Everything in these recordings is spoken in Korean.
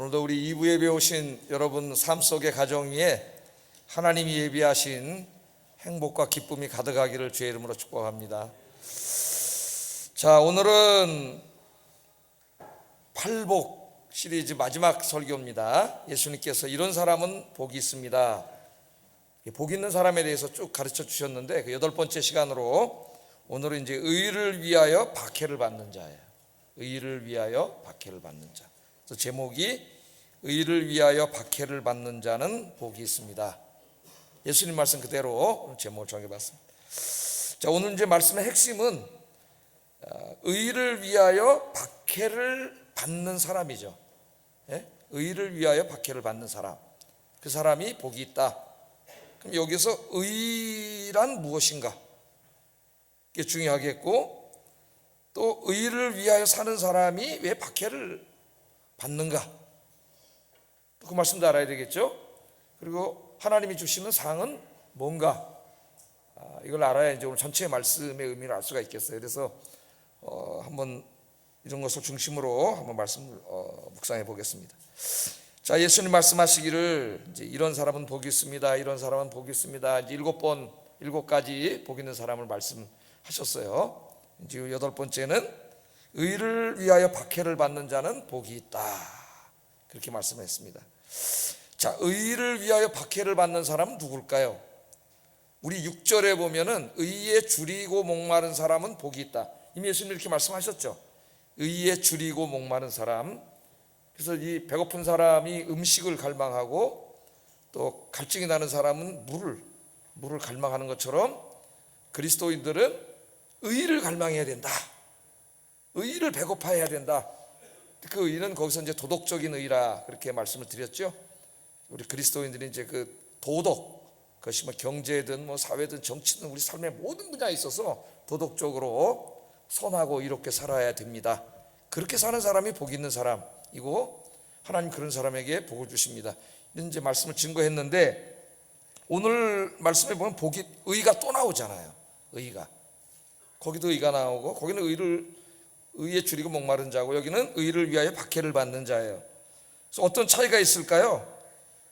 오늘도 우리 2부 예배 오신 여러분 삶 속의 가정 위에 하나님이 예비하신 행복과 기쁨이 가득하기를 주의 이름으로 축복합니다. 자, 오늘은 팔복 시리즈 마지막 설교입니다. 예수님께서 이런 사람은 복이 있습니다. 복 있는 사람에 대해서 쭉 가르쳐 주셨는데, 그 8번째 시간으로 오늘은 이제 의를 위하여 박해를 받는 자예요. 의를 위하여 박해를 받는 자. 그래서 제목이 의를 위하여 박해를 받는 자는 복이 있습니다. 예수님 말씀 그대로 제목을 정해봤습니다. 자, 오늘 이제 말씀의 핵심은 의를 위하여 박해를 받는 사람이죠. 예? 의를 위하여 박해를 받는 사람, 그 사람이 복이 있다. 그럼 여기서 의란 무엇인가? 이게 중요하겠고, 또 의를 위하여 사는 사람이 왜 박해를 받는가? 그 말씀도 알아야 되겠죠. 그리고 하나님이 주시는 상은 뭔가, 이걸 알아야 이제 오늘 전체 말씀의 의미를 알 수가 있겠어요. 그래서 한번 이런 것을 중심으로 한번 말씀을 묵상해 보겠습니다. 자, 예수님 말씀하시기를 이제 이런 사람은 복이 있습니다, 이런 사람은 복이 있습니다. 이제 7가지 복 있는 사람을 말씀하셨어요. 이제 8번째는 의를 위하여 박해를 받는 자는 복이 있다, 그렇게 말씀했습니다. 자, 의를 위하여 박해를 받는 사람은 누굴까요? 우리 6절에 보면은 의에 줄이고 목마른 사람은 복이 있다. 이미 예수님 이렇게 말씀하셨죠. 의에 줄이고 목마른 사람. 그래서 이 배고픈 사람이 음식을 갈망하고, 또 갈증이 나는 사람은 물을 갈망하는 것처럼 그리스도인들은 의를 갈망해야 된다. 의를 배고파해야 된다. 그 의는 거기서 이제 도덕적인 의라 그렇게 말씀을 드렸죠. 우리 그리스도인들이 이제 그 도덕, 그것이 뭐 경제든 뭐 사회든 정치든 우리 삶의 모든 분야에 있어서 도덕적으로 선하고 이롭게 살아야 됩니다. 그렇게 사는 사람이 복 있는 사람이고, 하나님 그런 사람에게 복을 주십니다. 이런 이제 말씀을 증거했는데, 오늘 말씀에 보면 의가 또 나오잖아요. 의가, 거기도 의가 나오고, 거기는 의에 줄이고 목마른 자고, 여기는 의를 위하여 박해를 받는 자예요. 그래서 어떤 차이가 있을까요?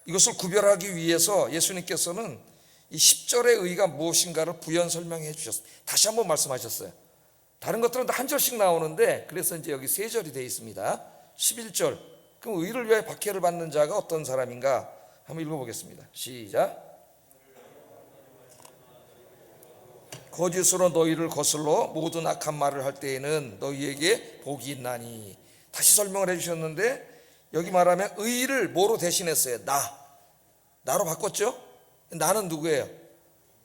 이것을 구별하기 위해서 예수님께서는 이 10절의 의가 무엇인가를 부연 설명해 주셨습니다. 다시 한번 말씀하셨어요. 다른 것들은 다 한 절씩 나오는데, 그래서 이제 여기 3절이 되어 있습니다. 11절. 그럼 의를 위하여 박해를 받는 자가 어떤 사람인가? 한번 읽어보겠습니다. 시작. 거짓으로 너희를 거슬러 모든 악한 말을 할 때에는 너희에게 복이 있나니. 다시 설명을 해주셨는데, 여기 말하면 의를 뭐로 대신했어요? 나로 바꿨죠? 나는 누구예요?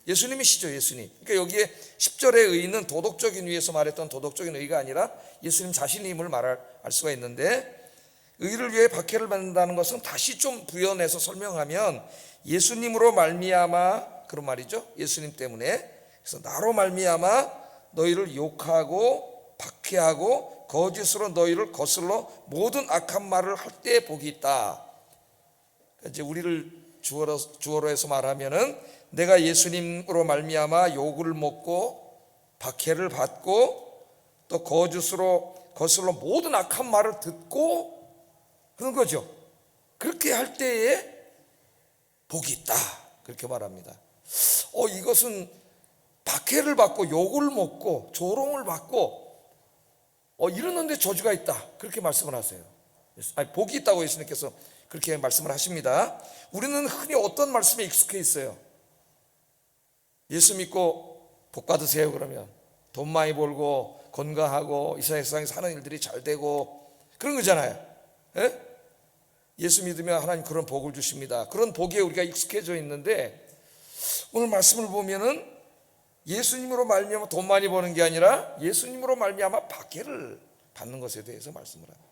예수님이시죠. 예수님. 그러니까 여기에 10절의 의는 도덕적인 의에서 말했던 도덕적인 의가 아니라 예수님 자신임을 말할 수가 있는데, 의를 위해 박해를 받는다는 것은 다시 좀 부연해서 설명하면 예수님으로 말미암아, 그런 말이죠. 예수님 때문에. 그래서 나로 말미암아 너희를 욕하고 박해하고 거짓으로 너희를 거슬러 모든 악한 말을 할 때 복이 있다. 이제 우리를 주어로 해서 말하면은, 내가 예수님으로 말미암아 욕을 먹고 박해를 받고 또 거짓으로 거슬러 모든 악한 말을 듣고 그런 거죠. 그렇게 할 때에 복이 있다, 그렇게 말합니다. 이것은 박해를 받고 욕을 먹고 조롱을 받고 이러는데 저주가 있다, 그렇게 말씀을 하세요. 복이 있다고 예수님께서 그렇게 말씀을 하십니다. 우리는 흔히 어떤 말씀에 익숙해 있어요? 예수 믿고 복 받으세요 그러면 돈 많이 벌고 건강하고 이 세상에 사는 일들이 잘 되고 그런 거잖아요. 예? 예수 믿으면 하나님 그런 복을 주십니다. 그런 복에 우리가 익숙해져 있는데, 오늘 말씀을 보면은 예수님으로 말미암아 돈 많이 버는 게 아니라 예수님으로 말미암아 박해를 받는 것에 대해서 말씀을 합니다.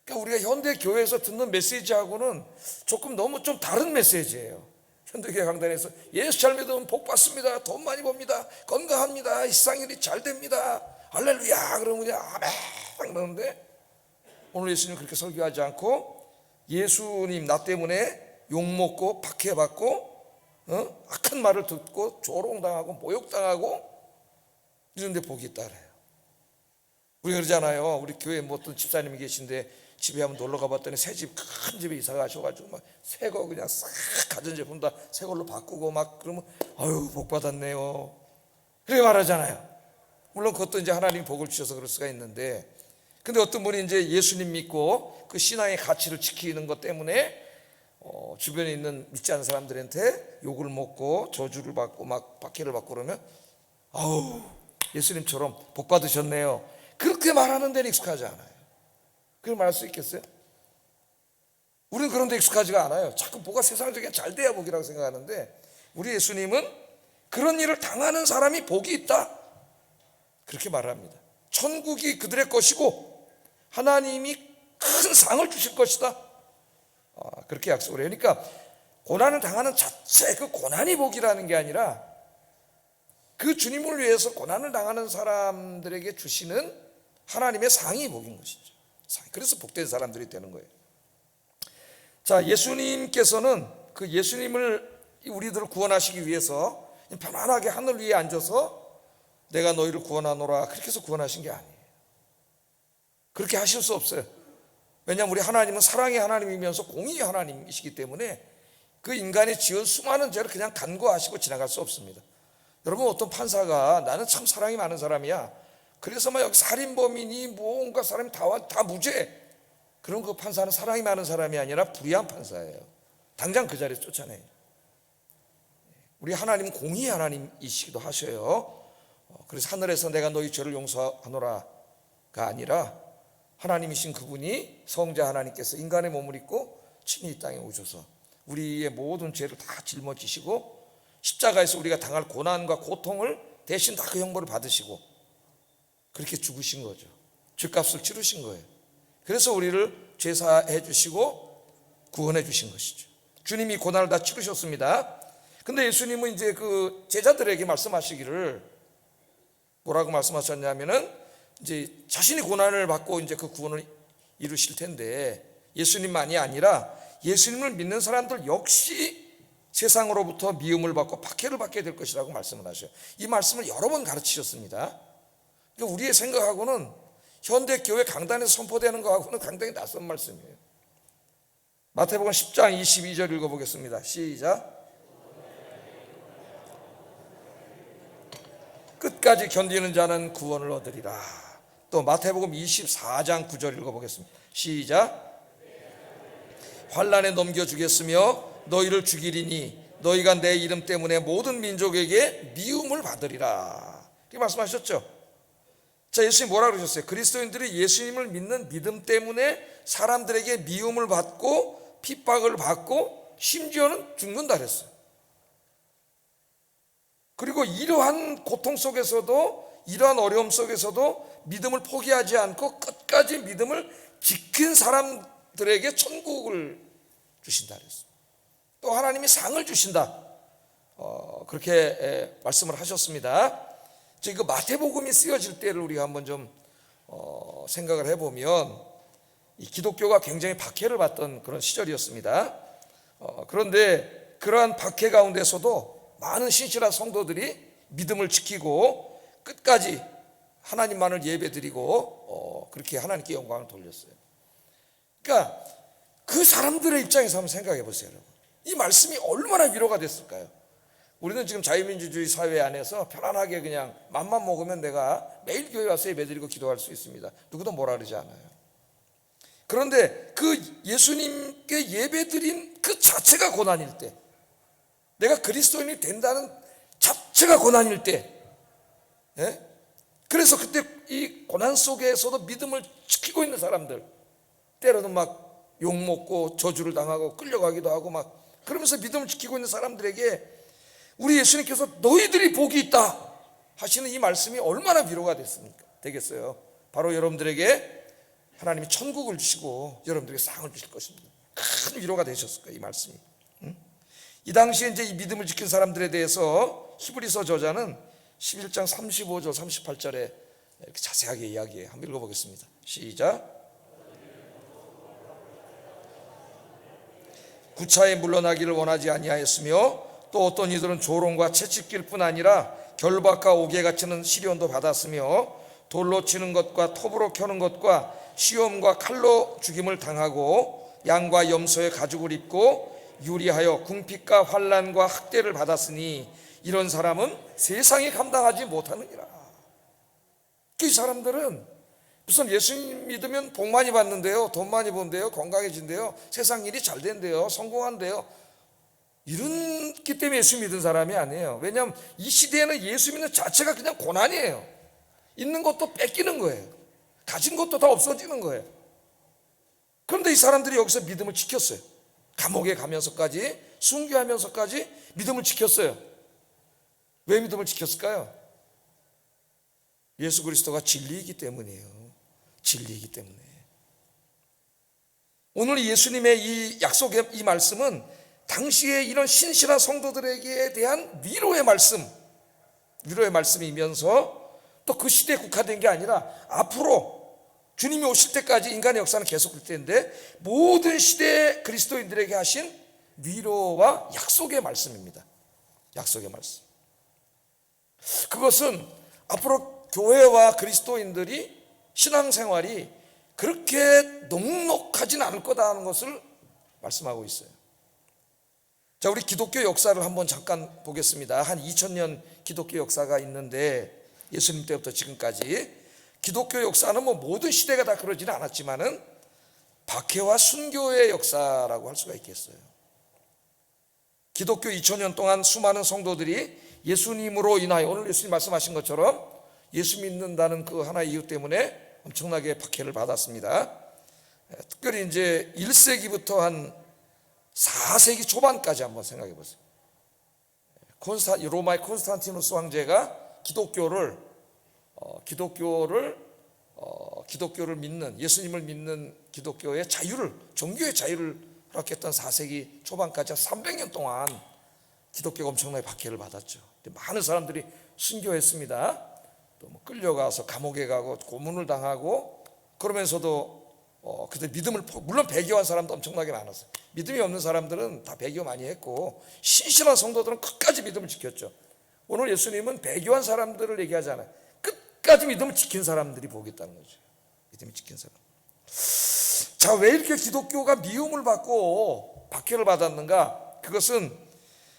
그러니까 우리가 현대 교회에서 듣는 메시지하고는 조금 너무 좀 다른 메시지예요. 현대교회 강단에서 예수 잘 믿으면 복 받습니다, 돈 많이 법니다, 건강합니다, 이 세상 일이 잘 됩니다, 할렐루야 그러면 그냥 아멘 그러는데, 오늘 예수님 그렇게 설교하지 않고 예수님 나 때문에 욕먹고 박해받고 악한 말을 듣고 조롱당하고 모욕당하고 이런 데 복이 있다 그래요. 우리 그러잖아요. 우리 교회에 뭐 어떤 집사님이 계신데 집에 한번 놀러 가봤더니 새 집, 큰 집에 이사 가셔가지고 막 새 거 그냥 싹 가전제품 다 새 걸로 바꾸고 막 그러면 아유 복 받았네요. 그렇게 말하잖아요. 물론 그것도 이제 하나님이 복을 주셔서 그럴 수가 있는데, 근데 어떤 분이 이제 예수님 믿고 그 신앙의 가치를 지키는 것 때문에 주변에 있는 믿지 않는 사람들한테 욕을 먹고 저주를 받고 막 박해를 받고 그러면 아우 예수님처럼 복 받으셨네요. 그렇게 말하는 데는 익숙하지 않아요. 그걸 말할 수 있겠어요? 우리는 그런 데 익숙하지가 않아요. 자꾸 뭐가 세상적인 잘 돼야 복이라고 생각하는데, 우리 예수님은 그런 일을 당하는 사람이 복이 있다 그렇게 말합니다. 천국이 그들의 것이고 하나님이 큰 상을 주실 것이다, 그렇게 약속을 해요. 그러니까 고난을 당하는 자체, 그 고난이 복이라는 게 아니라 그 주님을 위해서 고난을 당하는 사람들에게 주시는 하나님의 상이 복인 것이죠. 그래서 복된 사람들이 되는 거예요. 자, 예수님께서는 그 예수님을 우리들을 구원하시기 위해서 편안하게 하늘 위에 앉아서 내가 너희를 구원하노라 그렇게 해서 구원하신 게 아니에요. 그렇게 하실 수 없어요. 왜냐하면 우리 하나님은 사랑의 하나님이면서 공의의 하나님이시기 때문에 그 인간이 지은 수많은 죄를 그냥 간과하시고 지나갈 수 없습니다. 여러분, 어떤 판사가 나는 참 사랑이 많은 사람이야, 그래서 막 여기 살인범이니 뭔가 사람이 다 무죄, 그럼 그 판사는 사랑이 많은 사람이 아니라 불의한 판사예요. 당장 그 자리에 쫓아내요. 우리 하나님은 공의의 하나님이시기도 하셔요. 그래서 하늘에서 내가 너희 죄를 용서하노라가 아니라 하나님이신 그분이, 성자 하나님께서 인간의 몸을 입고 친히 이 땅에 오셔서 우리의 모든 죄를 다 짊어지시고 십자가에서 우리가 당할 고난과 고통을 대신 다 그 형벌을 받으시고 그렇게 죽으신 거죠. 죄값을 치르신 거예요. 그래서 우리를 죄사해 주시고 구원해 주신 것이죠. 주님이 고난을 다 치르셨습니다. 근데 예수님은 이제 그 제자들에게 말씀하시기를 뭐라고 말씀하셨냐면은, 이제 자신이 고난을 받고 이제 그 구원을 이루실 텐데, 예수님만이 아니라 예수님을 믿는 사람들 역시 세상으로부터 미움을 받고 박해를 받게 될 것이라고 말씀을 하셔요. 이 말씀을 여러 번 가르치셨습니다. 그러니까 우리의 생각하고는 현대 교회 강단에서 선포되는 것하고는 상당히 낯선 말씀이에요. 마태복음 10장 22절 읽어보겠습니다. 시작. 끝까지 견디는 자는 구원을 얻으리라. 또 마태복음 24장 9절 읽어보겠습니다. 시작. 환난에 넘겨주겠으며 너희를 죽이리니 너희가 내 이름 때문에 모든 민족에게 미움을 받으리라. 이렇게 말씀하셨죠. 자, 예수님 뭐라 그러셨어요? 그리스도인들이 예수님을 믿는 믿음 때문에 사람들에게 미움을 받고 핍박을 받고 심지어는 죽는다 그랬어요. 그리고 이러한 고통 속에서도, 이러한 어려움 속에서도 믿음을 포기하지 않고 끝까지 믿음을 지킨 사람들에게 천국을 주신다 그랬어요. 또 하나님이 상을 주신다, 그렇게 말씀을 하셨습니다. 그 마태복음이 쓰여질 때를 우리가 한번 좀 생각을 해보면, 이 기독교가 굉장히 박해를 받던 그런 시절이었습니다. 그런데 그러한 박해 가운데서도 많은 신실한 성도들이 믿음을 지키고 끝까지 하나님만을 예배드리고 그렇게 하나님께 영광을 돌렸어요. 그러니까 그 사람들의 입장에서 한번 생각해 보세요, 여러분. 이 말씀이 얼마나 위로가 됐을까요? 우리는 지금 자유민주주의 사회 안에서 편안하게 그냥 맘만 먹으면 내가 매일 교회 와서 예배드리고 기도할 수 있습니다. 누구도 뭐라 그러지 않아요. 그런데 그 예수님께 예배드린 그 자체가 고난일 때, 내가 그리스도인이 된다는 자체가 고난일 때, 그래서 그때 이 고난 속에서도 믿음을 지키고 있는 사람들, 때로는 막 욕먹고 저주를 당하고 끌려가기도 하고 막 그러면서 믿음을 지키고 있는 사람들에게 우리 예수님께서 너희들이 복이 있다 하시는 이 말씀이 얼마나 위로가 되겠어요. 바로 여러분들에게 하나님이 천국을 주시고 여러분들에게 상을 주실 것입니다. 큰 위로가 되셨을 거예요, 이 말씀이. 이 당시에 이제 이 믿음을 지킨 사람들에 대해서 히브리서 저자는 11장 35절 38절에 이렇게 자세하게 이야기해요. 한번 읽어보겠습니다. 시작. 구차에 물러나기를 원하지 아니하였으며 또 어떤 이들은 조롱과 채찍질 뿐 아니라 결박과 옥에 갇히는 시련도 받았으며 돌로 치는 것과 톱으로 켜는 것과 시험과 칼로 죽임을 당하고 양과 염소의 가죽을 입고 유리하여 궁핍과 환난과 학대를 받았으니 이런 사람은 세상이 감당하지 못하느니라. 이 사람들은 무슨 예수 믿으면 복 많이 받는데요, 돈 많이 번대요, 건강해진대요, 세상 일이 잘 된대요, 성공한대요, 이렇기 때문에 예수 믿은 사람이 아니에요. 왜냐하면 이 시대에는 예수 믿는 자체가 그냥 고난이에요. 있는 것도 뺏기는 거예요. 가진 것도 다 없어지는 거예요. 그런데 이 사람들이 여기서 믿음을 지켰어요. 감옥에 가면서까지, 순교하면서까지 믿음을 지켰어요. 왜 믿음을 지켰을까요? 예수 그리스도가 진리이기 때문이에요. 진리이기 때문에. 오늘 예수님의 이 약속의 이 말씀은 당시에 이런 신실한 성도들에게 대한 위로의 말씀이면서 또 그 시대에 국한된 게 아니라 앞으로 주님이 오실 때까지 인간의 역사는 계속될 텐데 모든 시대의 그리스도인들에게 하신 위로와 약속의 말씀입니다. 약속의 말씀. 그것은 앞으로 교회와 그리스도인들이 신앙생활이 그렇게 녹록하진 않을 거다 하는 것을 말씀하고 있어요. 자, 우리 기독교 역사를 한번 잠깐 보겠습니다. 한 2000년 기독교 역사가 있는데 예수님 때부터 지금까지 기독교 역사는 뭐 모든 시대가 다 그러지는 않았지만은 박해와 순교의 역사라고 할 수가 있겠어요. 기독교 2000년 동안 수많은 성도들이 예수님으로 인하여 오늘 예수님 말씀하신 것처럼 예수 믿는다는 그 하나의 이유 때문에 엄청나게 박해를 받았습니다. 특별히 이제 1세기부터 한 4세기 초반까지 한번 생각해 보세요. 로마의 콘스탄티누스 황제가 기독교를 믿는, 예수님을 믿는 기독교의 자유를, 종교의 자유를 허락했던 4세기 초반까지 300년 동안 기독교가 엄청나게 박해를 받았죠. 많은 사람들이 순교했습니다. 또 뭐 끌려가서 감옥에 가고 고문을 당하고, 그러면서도 그때 믿음을, 물론 배교한 사람도 엄청나게 많았어요. 믿음이 없는 사람들은 다 배교 많이 했고 신실한 성도들은 끝까지 믿음을 지켰죠. 오늘 예수님은 배교한 사람들을 얘기하잖아요. 끝까지 믿음을 지킨 사람들이 복이 있다는 거죠. 믿음을 지킨 사람. 자, 왜 이렇게 기독교가 미움을 받고 박해를 받았는가? 그것은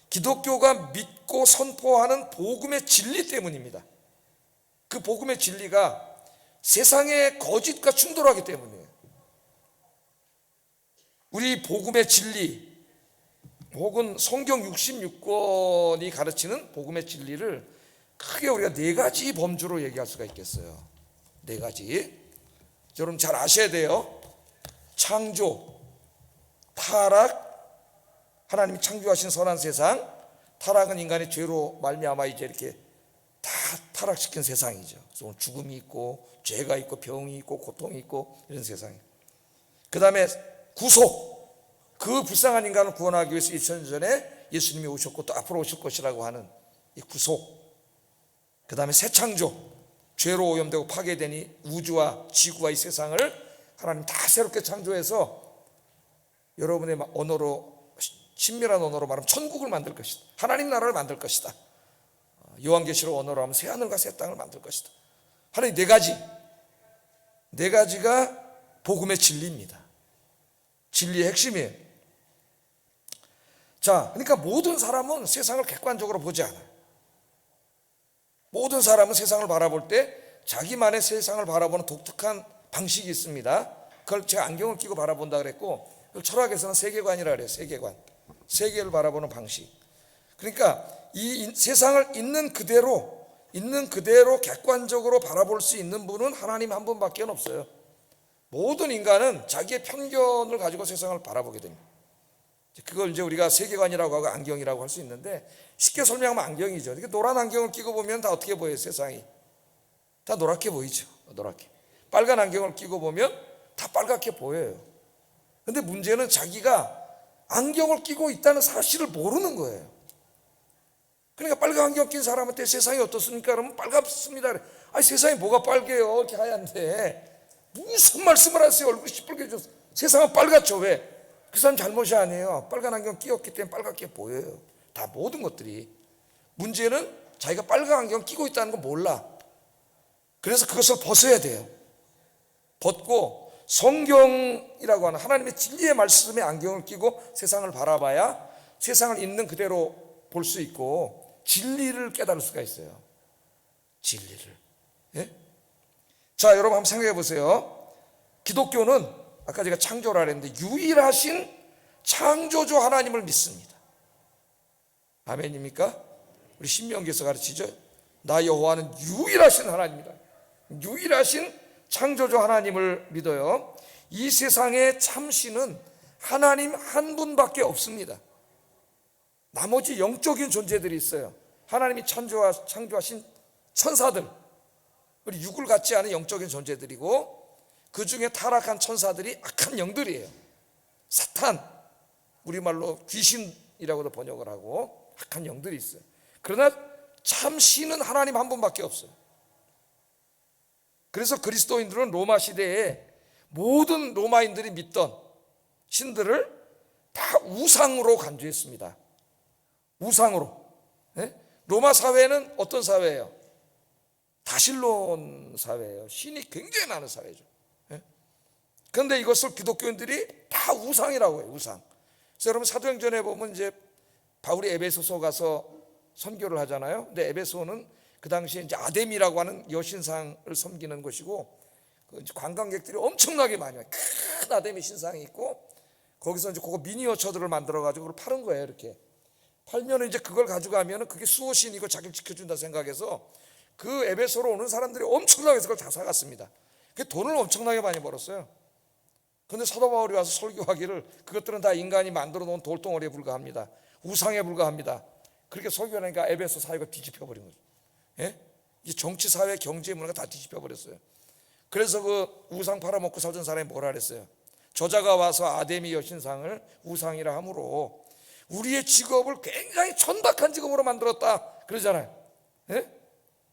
기독교가 믿고 선포하는 복음의 진리 때문입니다. 그 복음의 진리가 세상의 거짓과 충돌하기 때문이에요. 우리 복음의 진리, 혹은 성경 66권이 가르치는 복음의 진리를 크게 우리가 4가지 범주로 얘기할 수가 있겠어요. 4가지. 여러분 잘 아셔야 돼요. 창조, 타락, 하나님이 창조하신 선한 세상, 타락은 인간의 죄로 말미암아 이제 이렇게 다 타락시킨 세상이죠. 그래서 오늘 죽음이 있고 죄가 있고 병이 있고 고통이 있고 이런 세상이에요. 그 다음에 구속, 그 불쌍한 인간을 구원하기 위해서 2000년 전에 예수님이 오셨고 또 앞으로 오실 것이라고 하는 이 구속. 그 다음에 새 창조, 죄로 오염되고 파괴되니 우주와 지구와 이 세상을 하나님 다 새롭게 창조해서 여러분의 언어로, 친밀한 언어로 말하면 천국을 만들 것이다. 하나님 나라를 만들 것이다. 요한계시록 언어로 하면 새하늘과 새 땅을 만들 것이다. 하나님 4가지가 복음의 진리입니다. 진리의 핵심이에요. 자, 그러니까 모든 사람은 세상을 객관적으로 보지 않아요. 모든 사람은 세상을 바라볼 때 자기만의 세상을 바라보는 독특한 방식이 있습니다. 그걸 제가 안경을 끼고 바라본다 그랬고, 철학에서는 세계관이라 그래요. 세계관. 세계를 바라보는 방식. 그러니까 이 세상을 있는 그대로 객관적으로 바라볼 수 있는 분은 하나님 한 분밖에 없어요. 모든 인간은 자기의 편견을 가지고 세상을 바라보게 됩니다. 그걸 이제 우리가 세계관이라고 하고 안경이라고 할 수 있는데, 쉽게 설명하면 안경이죠. 이렇게 노란 안경을 끼고 보면 다 어떻게 보여요? 세상이 다 노랗게 보이죠. 노랗게. 빨간 안경을 끼고 보면 다 빨갛게 보여요. 근데 문제는 자기가 안경을 끼고 있다는 사실을 모르는 거예요. 그러니까 빨간 안경 낀 사람한테 세상이 어떻습니까? 그러면 빨갛습니다. 아니, 세상이 뭐가 빨개요? 이렇게 하얀데 무슨 말씀을 하세요? 얼굴이 시뻘개져서. 세상은 빨갛죠. 왜? 그 사람 잘못이 아니에요. 빨간 안경 끼웠기 때문에 빨갛게 보여요. 다 모든 것들이. 문제는 자기가 빨간 안경 끼고 있다는 거 몰라. 그래서 그것을 벗어야 돼요. 벗고 성경이라고 하는 하나님의 진리의 말씀에 안경을 끼고 세상을 바라봐야 세상을 있는 그대로 볼 수 있고 진리를 깨달을 수가 있어요. 진리를. 예? 자, 여러분 한번 생각해 보세요. 기독교는 아까 제가 창조라 그랬는데 유일하신 창조주 하나님을 믿습니다. 아멘입니까? 우리 신명기에서 가르치죠. 나 여호와는 유일하신 하나님이다. 유일하신 창조주 하나님을 믿어요. 이 세상의 참신은 하나님 한 분밖에 없습니다. 나머지 영적인 존재들이 있어요. 하나님이 창조하신 천사들, 우리 육을 갖지 않은 영적인 존재들이고, 그 중에 타락한 천사들이 악한 영들이에요. 사탄, 우리말로 귀신이라고도 번역을 하고 악한 영들이 있어요. 그러나 참 신은 하나님 한 분밖에 없어요. 그래서 그리스도인들은 로마 시대에 모든 로마인들이 믿던 신들을 다 우상으로 간주했습니다. 우상으로. 네? 로마 사회는 어떤 사회예요? 다실론 사회예요. 신이 굉장히 많은 사회죠. 네? 그런데 이것을 기독교인들이 다 우상이라고 해요. 우상. 그래서 여러분 사도행전에 보면 이제 바울이 에베소서 가서 선교를 하잖아요. 근데 에베소는 그 당시에 이제 아데미라고 하는 여신상을 섬기는 곳이고, 관광객들이 엄청나게 많이 와요. 큰 아데미 신상이 있고, 거기서 이제 그거 미니어처들을 만들어 가지고 그걸 파는 거예요. 이렇게 팔면 이제 그걸 가져가면 그게 수호신이고 자기를 지켜준다 생각해서 그 에베소로 오는 사람들이 엄청나게 해서 그걸 다 사갔습니다. 그 돈을 엄청나게 많이 벌었어요. 그런데 사도 바울이 와서 설교하기를 그것들은 다 인간이 만들어 놓은 돌덩어리에 불과합니다. 우상에 불과합니다. 그렇게 설교하니까 에베소 사회가 뒤집혀 버린 거죠. 예? 이 정치, 사회, 경제, 문화가 다 뒤집혀 버렸어요. 그래서 그 우상 팔아먹고 살던 사람이 뭐라 그랬어요? 저자가 와서 아데미 여신상을 우상이라 함으로 우리의 직업을 굉장히 천박한 직업으로 만들었다 그러잖아요. 예?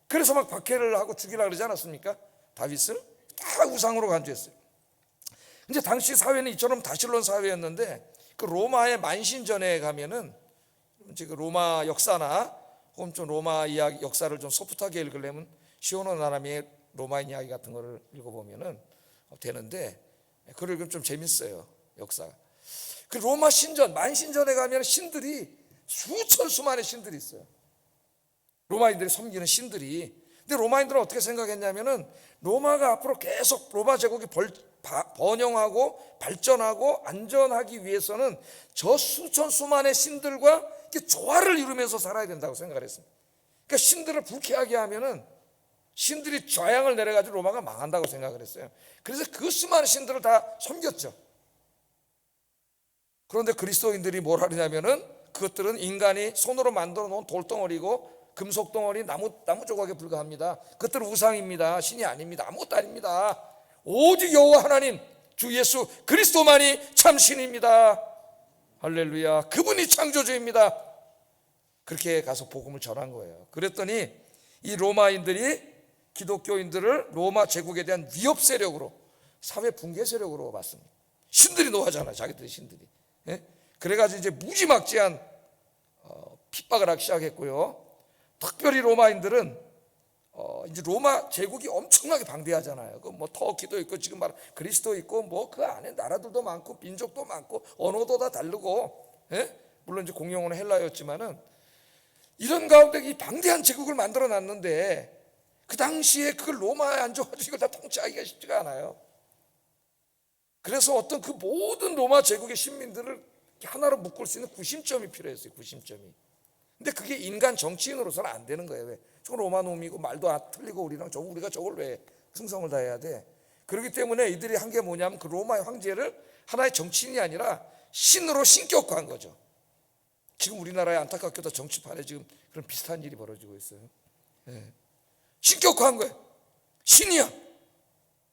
그래서 막 박해를 하고 죽이라 그러지 않았습니까? 다윗을 다 우상으로 간주했어요. 근데 당시 사회는 이처럼 다실론 사회였는데, 그 로마의 만신전에 가면은 이제 그 로마 역사나 혹은 좀 로마 이야기 역사를 좀 소프트하게 읽으려면 시오노 나라미의 로마인 이야기 같은 거를 읽어보면은 되는데, 그걸 읽으면 좀 재밌어요. 역사가. 그 로마 신전, 만신전에 가면 신들이 수만의 신들이 있어요. 로마인들이 섬기는 신들이. 근데 로마인들은 어떻게 생각했냐면은 로마가 앞으로 계속 로마 제국이 번영하고 발전하고 안전하기 위해서는 저 수만의 신들과 조화를 이루면서 살아야 된다고 생각을 했습니다. 그러니까 신들을 불쾌하게 하면은 신들이 좌양을 내려가지고 로마가 망한다고 생각을 했어요. 그래서 그 수많은 신들을 다 섬겼죠. 그런데 그리스도인들이 뭘 하느냐면은 그것들은 인간이 손으로 만들어 놓은 돌덩어리고 금속덩어리, 나무 조각에 불과합니다. 그것들은 우상입니다. 신이 아닙니다. 아무것도 아닙니다. 오직 여호와 하나님 주 예수 그리스도만이 참 신입니다. 할렐루야. 그분이 창조주입니다. 그렇게 가서 복음을 전한 거예요. 그랬더니 이 로마인들이 기독교인들을 로마 제국에 대한 위협 세력으로, 사회 붕괴 세력으로 봤습니다. 신들이 노하잖아요. 자기들이 신들이. 예? 그래가지고 이제 무지막지한 핍박을 하기 시작했고요. 특별히 로마인들은 이제 로마 제국이 엄청나게 방대하잖아요. 그 뭐 터키도 있고 지금 말 그리스도 있고 뭐 그 안에 나라들도 많고 민족도 많고 언어도 다 다르고, 예? 물론 이제 공용어는 헬라였지만은 이런 가운데 이 방대한 제국을 만들어 놨는데 그 당시에 그걸 로마에 앉아가지고 이걸 다 통치하기가 쉽지가 않아요. 그래서 어떤 그 모든 로마 제국의 신민들을 하나로 묶을 수 있는 구심점이 필요했어요. 구심점이. 근데 그게 인간 정치인으로서는 안 되는 거예요. 왜? 저건 로마 놈이고 말도 틀리고 우리가 저걸 왜 충성을 다해야 돼? 그렇기 때문에 이들이 한 게 뭐냐면 그 로마의 황제를 하나의 정치인이 아니라 신으로 신격화한 거죠. 지금 우리나라의 안타깝게도 정치판에 지금 그런 비슷한 일이 벌어지고 있어요. 예. 신격화한 거예요. 신이야.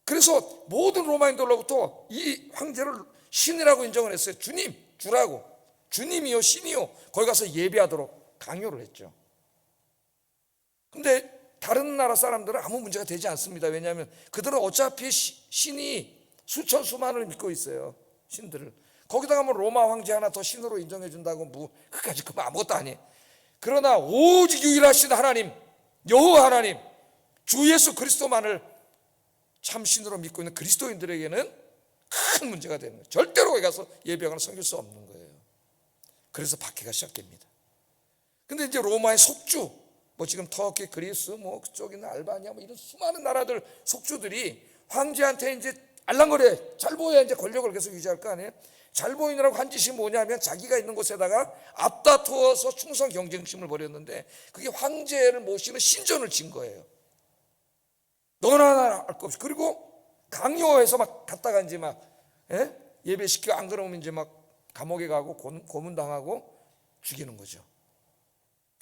그래서 모든 로마인들로부터 이 황제를 신이라고 인정을 했어요. 주님, 주라고. 주님이요, 신이요. 거기 가서 예배하도록 강요를 했죠. 근데 다른 나라 사람들은 아무 문제가 되지 않습니다. 왜냐하면 그들은 어차피 신이 수만을 믿고 있어요. 신들을. 거기다가 뭐 로마 황제 하나 더 신으로 인정해 준다고 뭐 그까지 그거 아무것도 아니에요. 그러나 오직 유일하신 하나님, 여호와 하나님, 주 예수 그리스도만을 참신으로 믿고 있는 그리스도인들에게는 큰 문제가 되는 거예요. 절대로 거기 가서 예배당을 섬길 수 없는 거예요. 그래서 박해가 시작됩니다. 근데 이제 로마의 속주, 뭐 지금 터키, 그리스, 뭐 그쪽이나 알바니아, 뭐 이런 수많은 나라들 속주들이 황제한테 이제 알랑거려. 잘 보여야 이제 권력을 계속 유지할 거 아니에요. 잘 보이느라고 한 짓이 뭐냐면 자기가 있는 곳에다가 앞다투어서 충성 경쟁심을 벌였는데, 그게 황제를 모시는 신전을 진 거예요. 너나 할 것 없이. 그리고 강요해서 막 갔다가 이제 막 예배시키고, 안 그러면 이제 막 감옥에 가고 고문당하고 죽이는 거죠.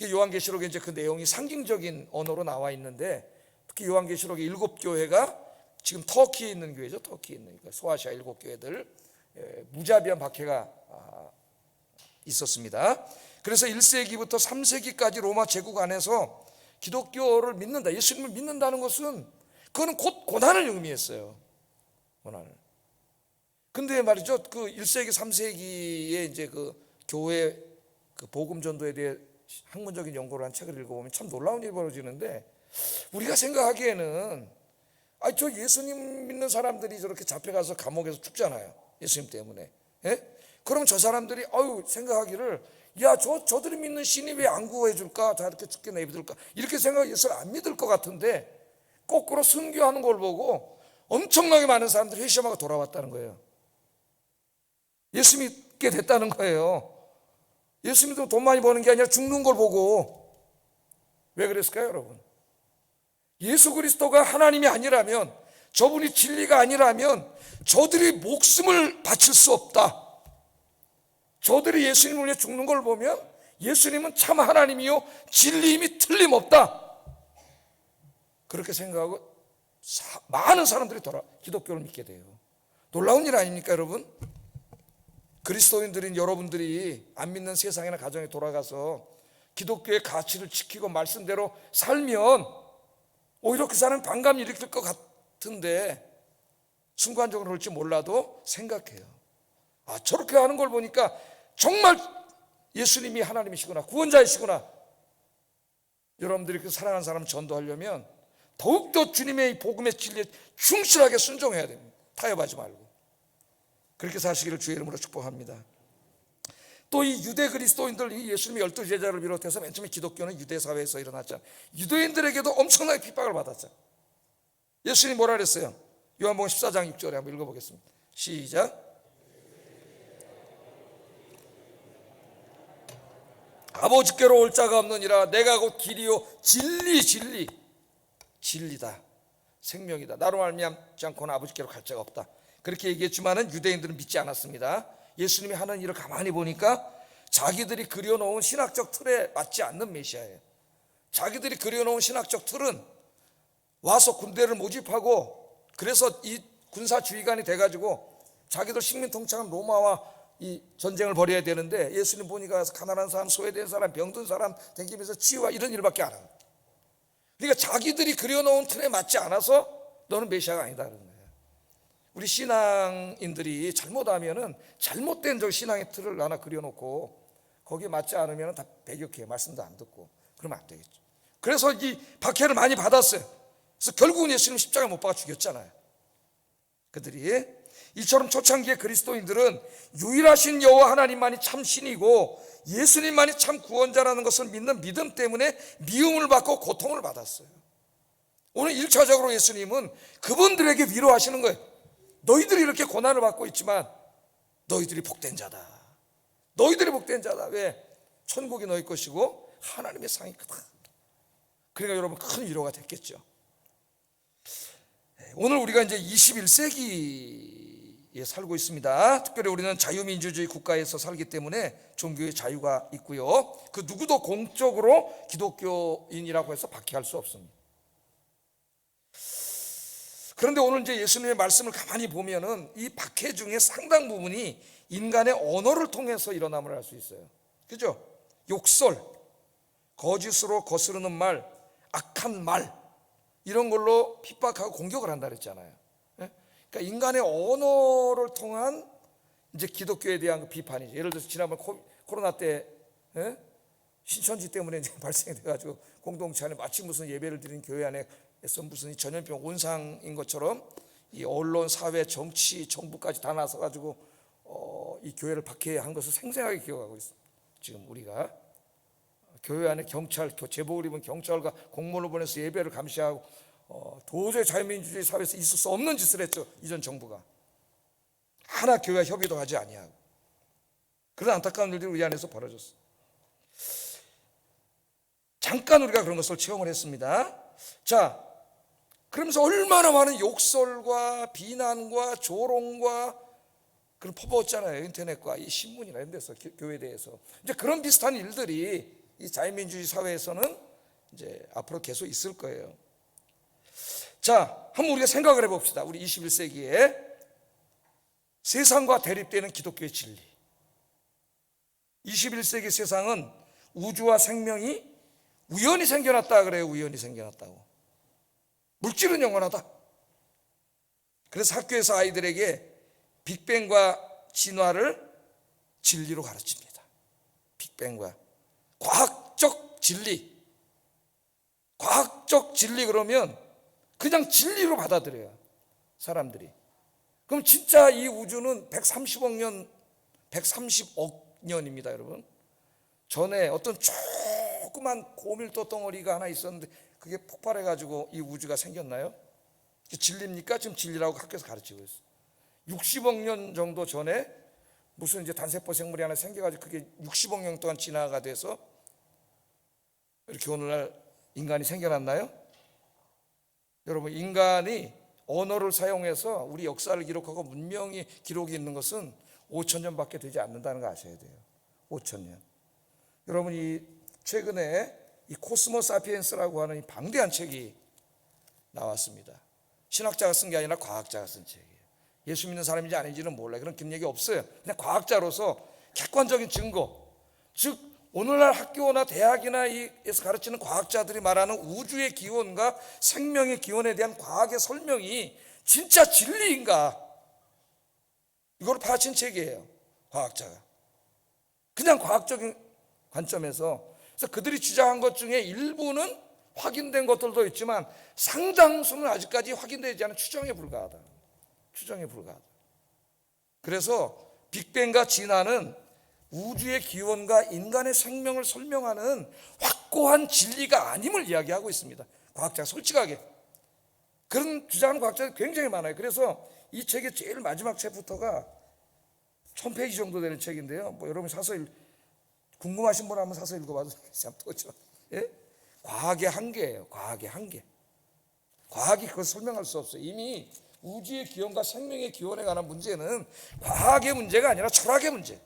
요한계시록에 이제 그 내용이 상징적인 언어로 나와 있는데, 특히 요한계시록의 7교회가 지금 터키에 있는 교회죠. 터키에 있는 소아시아 7교회들 무자비한 박해가 있었습니다. 그래서 1세기부터 3세기까지 로마 제국 안에서 기독교를 믿는다, 예수님을 믿는다는 것은 그거는 곧 고난을 의미했어요. 고난을. 근데 말이죠, 그 1세기 3세기에 이제 그 교회 그 복음 전도에 대해 학문적인 연구를 한 책을 읽어보면 참 놀라운 일이 벌어지는데, 우리가 생각하기에는 저 예수님 믿는 사람들이 저렇게 잡혀가서 감옥에서 죽잖아요, 예수님 때문에. 그럼 저 사람들이 생각하기를, 야, 저들이 믿는 신이 왜 안 구해 줄까? 다 이렇게 죽게 내버릴까? 이렇게 생각해서 예수를 안 믿을 것 같은데, 거꾸로 순교하는 걸 보고 엄청나게 많은 사람들이 회심하고 돌아왔다는 거예요. 예수 믿게 됐다는 거예요. 예수 믿으면 돈 많이 버는 게 아니라 죽는 걸 보고. 왜 그랬을까요, 여러분? 예수 그리스도가 하나님이 아니라면, 저분이 진리가 아니라면 저들이 목숨을 바칠 수 없다. 저들이 예수님을 위해 죽는 걸 보면 예수님은 참 하나님이요 진리임이 틀림없다. 그렇게 생각하고 많은 사람들이 기독교를 믿게 돼요. 놀라운 일 아닙니까, 여러분? 그리스도인들인 여러분들이 안 믿는 세상이나 가정에 돌아가서 기독교의 가치를 지키고 말씀대로 살면 오히려 그 사람은 반감을 일으킬 것 같은데, 순간적으로 그럴지 몰라도 생각해요. 저렇게 하는 걸 보니까 정말 예수님이 하나님이시구나, 구원자이시구나. 여러분들이 그 사랑하는 사람을 전도하려면 더욱더 주님의 이 복음의 진리에 충실하게 순종해야 됩니다. 타협하지 말고. 그렇게 사시기를 주의 이름으로 축복합니다. 또 이 유대 그리스도인들, 이 예수님의 12제자를 비롯해서 맨 처음에 기독교는 유대 사회에서 일어났잖아요. 유대인들에게도 엄청나게 핍박을 받았잖아요. 예수님이 뭐라 그랬어요? 요한복음 14장 6절에 한번 읽어보겠습니다. 시작. 아버지께로 올 자가 없느니라. 내가 곧 길이요 진리다, 생명이다. 나로 말미암지 않고는 아버지께로 갈 자가 없다. 그렇게 얘기했지만은 유대인들은 믿지 않았습니다. 예수님이 하는 일을 가만히 보니까 자기들이 그려놓은 신학적 틀에 맞지 않는 메시아예요. 자기들이 그려놓은 신학적 틀은 와서 군대를 모집하고, 그래서 이 군사주의관이 돼가지고 자기들 식민통치한 로마와 이 전쟁을 벌여야 되는데, 예수님 보니까 가서 가난한 사람, 소외된 사람, 병든 사람 댕기면서 치유와 이런 일밖에 안 해요. 그러니까 자기들이 그려놓은 틀에 맞지 않아서 너는 메시아가 아니다 그런 거예요. 우리 신앙인들이 잘못하면은 잘못된 저 신앙의 틀을 하나 그려놓고 거기에 맞지 않으면 다 배격해요. 말씀도 안 듣고. 그러면 안 되겠죠. 그래서 이 박해를 많이 받았어요. 그래서 결국은 예수님 십자가에 못 박아 죽였잖아요. 그들이. 이처럼 초창기의 그리스도인들은 유일하신 여호와 하나님만이 참 신이고 예수님만이 참 구원자라는 것을 믿는 믿음 때문에 미움을 받고 고통을 받았어요. 오늘 1차적으로 예수님은 그분들에게 위로하시는 거예요. 너희들이 이렇게 고난을 받고 있지만 너희들이 복된 자다. 너희들이 복된 자다. 왜? 천국이 너희 것이고 하나님의 상이 크다. 그러니까 여러분 큰 위로가 됐겠죠. 오늘 우리가 이제 21세기에 살고 있습니다. 특별히 우리는 자유민주주의 국가에서 살기 때문에 종교의 자유가 있고요. 그 누구도 공적으로 기독교인이라고 해서 박해할 수 없습니다. 그런데 오늘 이제 예수님의 말씀을 가만히 보면은 이 박해 중에 상당 부분이 인간의 언어를 통해서 일어남을 알 수 있어요. 그죠? 욕설, 거짓으로 거스르는 말, 악한 말, 이런 걸로 핍박하고 공격을 한다 그랬잖아요. 그러니까 인간의 언어를 통한 이제 기독교에 대한 그 비판이죠. 예를 들어서 지난번 코로나 때 신천지 때문에 이제 발생이 돼가지고 공동체 안에 마치 무슨 예배를 드리는 교회 안에 무슨 이 전염병 온상인 것처럼 이 언론, 사회, 정치, 정부까지 다 나서가지고 이 교회를 박해한 것을 생생하게 기억하고 있습니다. 지금 우리가 교회 안에 경찰, 제복을 입은 경찰과 공무원을 보내서 예배를 감시하고 도저히 자유민주주의 사회에서 있을 수 없는 짓을 했죠. 이전 정부가 하나 교회와 협의도 하지 아니하고. 그런 안타까운 일들이 우리 안에서 벌어졌어요. 잠깐 우리가 그런 것을 체험을 했습니다. 자, 그러면서 얼마나 많은 욕설과 비난과 조롱과 그런 퍼부었잖아요. 인터넷과 이 신문이나 이런 데서 교회에 대해서. 이제 그런 비슷한 일들이 이 자유민주주의 사회에서는 이제 앞으로 계속 있을 거예요. 자, 한번 우리가 생각을 해봅시다. 우리 21세기에 세상과 대립되는 기독교의 진리. 21세기 세상은 우주와 생명이 우연히 생겨났다 그래요. 우연히 생겨났다고. 물질은 영원하다. 그래서 학교에서 아이들에게 빅뱅과 진화를 진리로 가르칩니다. 빅뱅과 과학적 진리. 과학적 진리 그러면 그냥 진리로 받아들여요. 사람들이. 그럼 진짜 이 우주는 130억 년, 130억 년입니다, 여러분. 전에 어떤 조그만 고밀도 덩어리가 하나 있었는데 그게 폭발해가지고 이 우주가 생겼나요? 진리입니까? 지금 진리라고 학교에서 가르치고 있어요. 60억 년 정도 전에 무슨 이제 단세포 생물이 하나 생겨가지고 그게 60억 년 동안 진화가 돼서 이렇게 오늘날 인간이 생겨났나요? 여러분, 인간이 언어를 사용해서 우리 역사를 기록하고 문명이 기록이 있는 것은 5,000년밖에 되지 않는다는 거 아셔야 돼요. 5,000년. 여러분, 이 최근에 이 코스모 사피엔스라고 하는 이 방대한 책이 나왔습니다. 신학자가 쓴 게 아니라 과학자가 쓴 책이에요. 예수 믿는 사람인지 아닌지는 몰라요. 그런 긴 얘기 없어요. 그냥 과학자로서 객관적인 증거, 즉 오늘날 학교나 대학이나 에서 가르치는 과학자들이 말하는 우주의 기원과 생명의 기원에 대한 과학의 설명이 진짜 진리인가, 이걸 파헤친 책이에요. 과학자가 그냥 과학적인 관점에서. 그래서 그들이 주장한 것 중에 일부는 확인된 것들도 있지만 상당수는 아직까지 확인되지 않은 추정에 불과하다. 추정에 불과하다. 그래서 빅뱅과 진화는 우주의 기원과 인간의 생명을 설명하는 확고한 진리가 아님을 이야기하고 있습니다. 과학자가 솔직하게 그런 주장하는 과학자들이 굉장히 많아요. 그래서 이 책의 제일 마지막 책부터가 1000페이지 정도 되는 책인데요. 뭐 여러분 사서 궁금하신 분 한번 사서 읽어봐도 참 좋죠. 예? 과학의 한계예요. 과학의 한계. 과학이 그걸 설명할 수 없어요. 이미 우주의 기원과 생명의 기원에 관한 문제는 과학의 문제가 아니라 철학의 문제,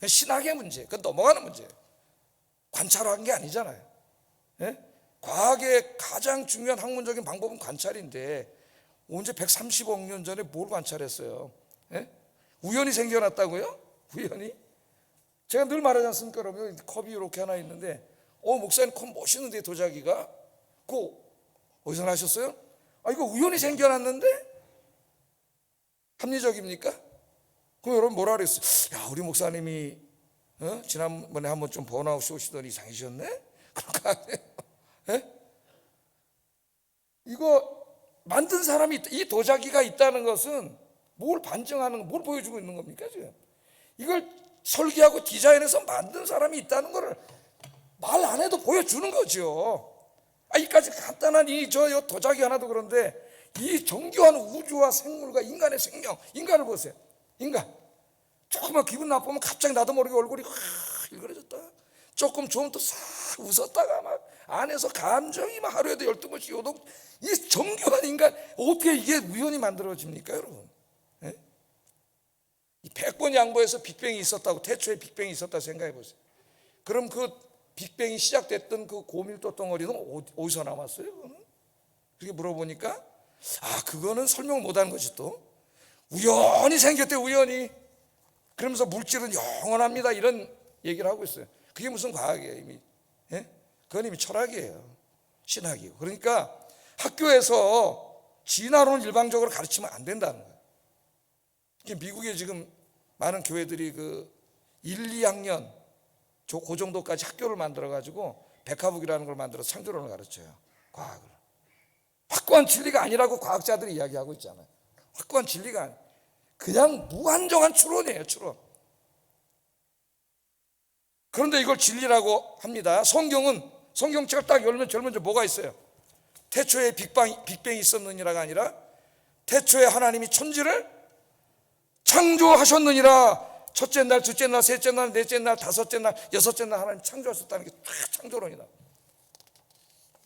신학의 문제, 그건 넘어가는 문제예요. 관찰한 게 아니잖아요. 예? 과학의 가장 중요한 학문적인 방법은 관찰인데 언제 130억 년 전에 뭘 관찰했어요? 예? 우연히 생겨났다고요? 우연히? 제가 늘 말하지 않습니까? 여러분, 컵이 이렇게 하나 있는데 목사님 컵 멋있는데 도자기가 그거 어디서 나셨어요? 이거 우연히 생겨났는데 합리적입니까? 그럼 여러분 뭐라 그랬어요? 야, 우리 목사님이 지난번에 한번 좀 번아웃 오시더니 이상해지셨네? 그럴까? 예? 이거 만든 사람이 이 도자기가 있다는 것은 뭘 반증하는, 뭘 보여주고 있는 겁니까 지금? 이걸 설계하고 디자인해서 만든 사람이 있다는 것을 말 안 해도 보여주는 거죠. 이까지 간단한 저 도자기 하나도 그런데 이 정교한 우주와 생물과 인간의 생명, 인간을 보세요. 인간 조금만 기분 나쁘면 갑자기 나도 모르게 얼굴이 확 일그러졌다. 조금 좋으면 또 싹 웃었다가 막 안에서 감정이 막 하루에도 12번씩 요동. 이 정교한 인간 어떻게 이게 우연히 만들어집니까 여러분? 예? 100번 양보해서 빅뱅이 있었다고, 태초에 빅뱅이 있었다고 생각해 보세요. 그럼 그 빅뱅이 시작됐던 그 고밀도 덩어리는 어디서 나왔어요? 그렇게 물어보니까 그거는 설명 못하는 것이 또 우연히 생겼대, 우연히. 그러면서 물질은 영원합니다 이런 얘기를 하고 있어요. 그게 무슨 과학이에요? 이미 그건 이미 철학이에요. 신학이고. 그러니까 학교에서 진화론을 일방적으로 가르치면 안 된다는 거예요. 미국에 지금 많은 교회들이 그 1, 2학년 그 정도까지 학교를 만들어 가지고 백화북이라는 걸 만들어서 창조론을 가르쳐요. 과학을. 확고한 진리가 아니라고 과학자들이 이야기하고 있잖아요. 확고한 진리가 아니에요. 그냥 무한정한 추론이에요, 추론. 그런데 이걸 진리라고 합니다. 성경책을 딱 열면 제일 먼저 뭐가 있어요? 태초에 빅뱅이 있었느니라가 아니라 태초에 하나님이 천지를 창조하셨느니라. 첫째 날, 둘째 날, 셋째 날, 넷째 날, 다섯째 날, 여섯째 날 하나님 창조하셨다는 게 딱 창조론이다.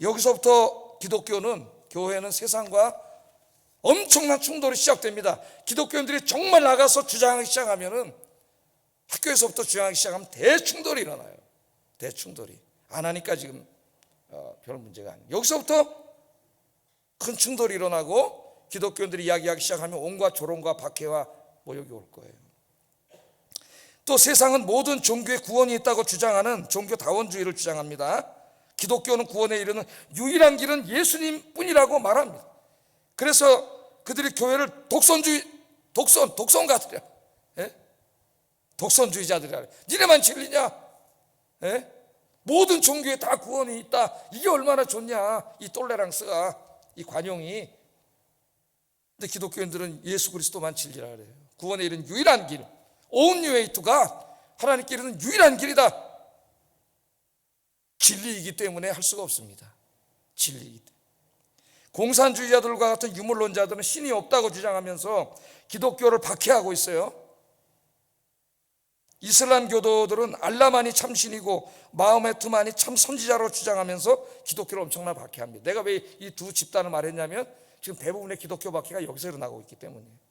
여기서부터 기독교는, 교회는 세상과 엄청난 충돌이 시작됩니다. 기독교인들이 정말 나가서 주장하기 시작하면은, 학교에서부터 주장하기 시작하면 대충돌이 일어나요. 대충돌이. 안 하니까 지금 별 문제가 아니에요. 여기서부터 큰 충돌이 일어나고 기독교인들이 이야기하기 시작하면 온갖 조롱과 박해와 모욕이 올 거예요. 또 세상은 모든 종교에 구원이 있다고 주장하는 종교다원주의를 주장합니다. 기독교는 구원에 이르는 유일한 길은 예수님 뿐이라고 말합니다. 그래서 그들이 교회를 독선가들이야. 예? 독선주의자들이라. 니네만 진리냐? 예? 모든 종교에 다 구원이 있다. 이게 얼마나 좋냐, 이 톨레랑스가, 이 관용이. 근데 기독교인들은 예수 그리스도만 진리라 그래요. 구원에 이르는 유일한 길, only way to God, 하나님께 이르는 유일한 길이다. 진리이기 때문에 할 수가 없습니다. 진리이기 때문에. 공산주의자들과 같은 유물론자들은 신이 없다고 주장하면서 기독교를 박해하고 있어요. 이슬람 교도들은 알라만이 참신이고 마호메트만이 참 선지자로 주장하면서 기독교를 엄청나게 박해합니다. 내가 왜 이 두 집단을 말했냐면 지금 대부분의 기독교 박해가 여기서 일어나고 있기 때문이에요.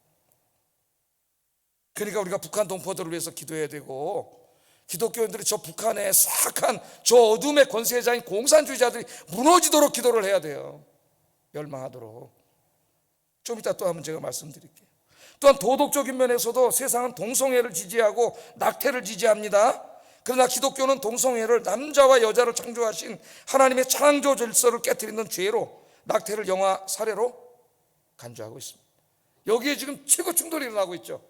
그러니까 우리가 북한 동포들을 위해서 기도해야 되고, 기독교인들이 저 북한의 사악한 저 어둠의 권세자인 공산주의자들이 무너지도록 기도를 해야 돼요. 멸망하도록. 좀 이따 또 한번 제가 말씀드릴게요. 또한 도덕적인 면에서도 세상은 동성애를 지지하고 낙태를 지지합니다. 그러나 기독교는 동성애를, 남자와 여자를 창조하신 하나님의 창조 질서를 깨트리는 죄로 낙태를 영화 사례로 간주하고 있습니다. 여기에 지금 최고 충돌이 일어나고 있죠.